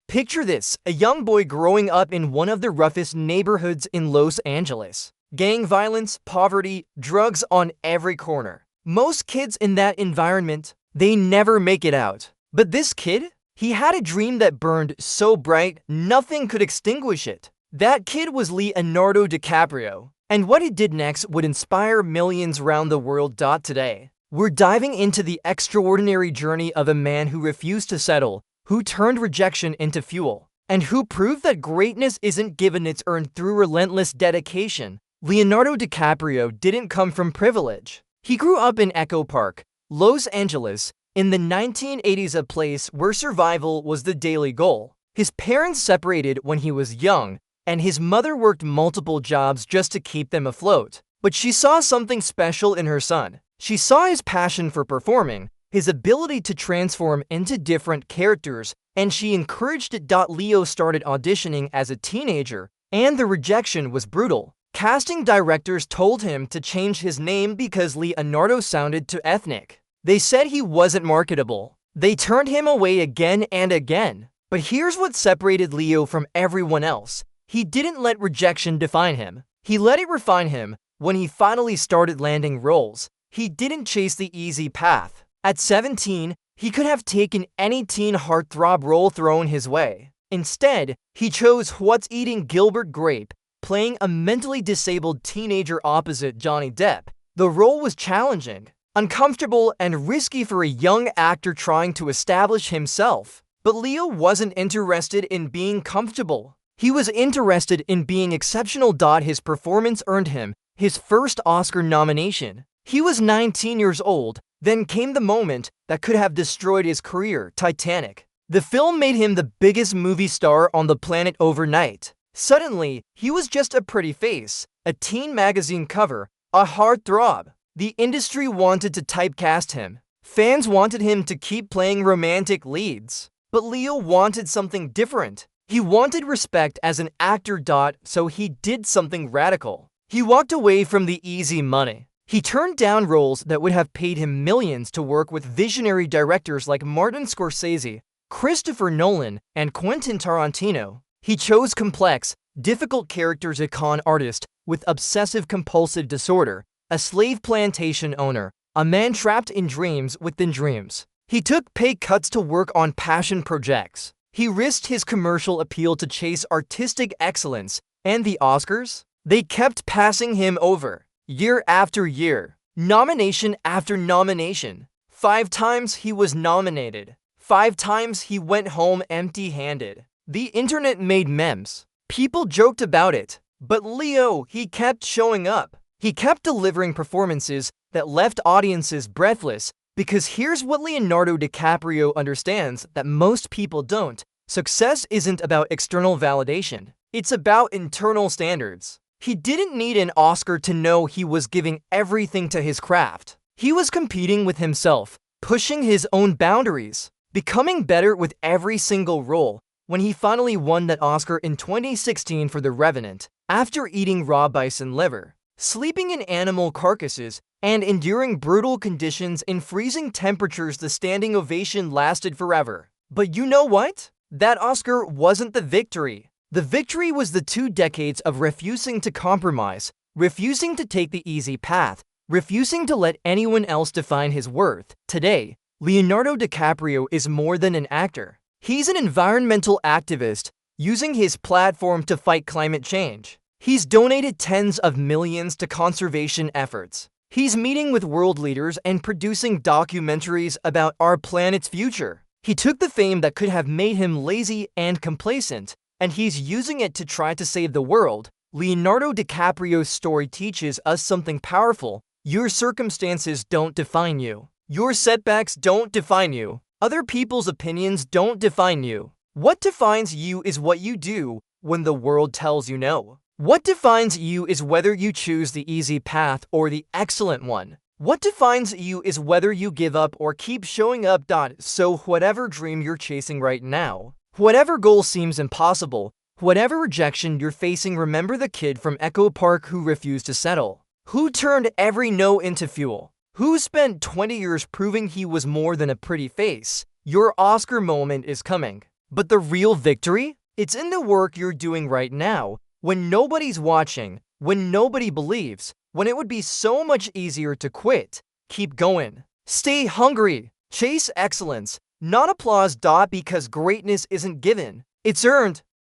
Picture this, a young boy growing up in one of the roughest neighborhoods in Los Angeles. Gang violence, poverty, drugs on every corner. Most kids in that environment, they never make it out. But this kid, he had a dream that burned so bright, nothing could extinguish it. That kid was Leonardo DiCaprio. And what he did next would inspire millions around the world. Today, we're diving into the extraordinary journey of a man who refused to settle, who turned rejection into fuel, and who proved that greatness isn't given, it's earned through relentless dedication. Leonardo DiCaprio didn't come from privilege. He grew up in Echo Park, Los Angeles, in the 1980s, a place where survival was the daily goal. His parents separated when he was young, and his mother worked multiple jobs just to keep them afloat. But she saw something special in her son. She saw his passion for performing, his ability to transform into different characters, and she encouraged it. Leo started auditioning as a teenager, and the rejection was brutal. Casting directors told him to change his name because Leonardo sounded too ethnic. They said he wasn't marketable. They turned him away again and again. But here's what separated Leo from everyone else. He didn't let rejection define him. He let it refine him. When he finally started landing roles, he didn't chase the easy path. At 17, he could have taken any teen heartthrob role thrown his way. Instead, he chose What's Eating Gilbert Grape, playing a mentally disabled teenager opposite Johnny Depp. The role was challenging, uncomfortable, and risky for a young actor trying to establish himself. But Leo wasn't interested in being comfortable. He was interested in being exceptional. His performance earned him his first Oscar nomination. He was 19 years old. Then came the moment that could have destroyed his career, Titanic. The film made him the biggest movie star on the planet overnight. Suddenly, he was just a pretty face, a teen magazine cover, a heartthrob. The industry wanted to typecast him. Fans wanted him to keep playing romantic leads. But Leo wanted something different. He wanted respect as an actor. So he did something radical. He walked away from the easy money. He turned down roles that would have paid him millions to work with visionary directors like Martin Scorsese, Christopher Nolan, and Quentin Tarantino. He chose complex, difficult characters: a con artist with obsessive-compulsive disorder, a slave plantation owner, a man trapped in dreams within dreams. He took pay cuts to work on passion projects. He risked his commercial appeal to chase artistic excellence, and the Oscars? They kept passing him over. Year after year, nomination after nomination. 5 times he was nominated. 5 times he went home empty-handed. The internet made memes. People joked about it. But Leo, he kept showing up. He kept delivering performances that left audiences breathless, because here's what Leonardo DiCaprio understands that most people don't. Success isn't about external validation. It's about internal standards. He didn't need an Oscar to know he was giving everything to his craft. He was competing with himself, pushing his own boundaries, becoming better with every single role. When he finally won that Oscar in 2016 for The Revenant, after eating raw bison liver, sleeping in animal carcasses, and enduring brutal conditions in freezing temperatures, the standing ovation lasted forever. But you know what? That Oscar wasn't the victory. The victory was the 2 decades of refusing to compromise, refusing to take the easy path, refusing to let anyone else define his worth. Today, Leonardo DiCaprio is more than an actor. He's an environmental activist, using his platform to fight climate change. He's donated tens of millions to conservation efforts. He's meeting with world leaders and producing documentaries about our planet's future. He took the fame that could have made him lazy and complacent, and he's using it to try to save the world. Leonardo DiCaprio's story teaches us something powerful. Your circumstances don't define you. Your setbacks don't define you. Other people's opinions don't define you. What defines you is what you do when the world tells you no. What defines you is whether you choose the easy path or the excellent one. What defines you is whether you give up or keep showing up. So whatever dream you're chasing right now, whatever goal seems impossible, whatever rejection you're facing, remember the kid from Echo Park who refused to settle, who turned every no into fuel, who spent 20 years proving he was more than a pretty face. Your Oscar moment is coming. But the real victory? It's in the work you're doing right now, when nobody's watching, when nobody believes, when it would be so much easier to quit. Keep going. Stay hungry. Chase excellence, not applause. Because greatness isn't given, it's earned.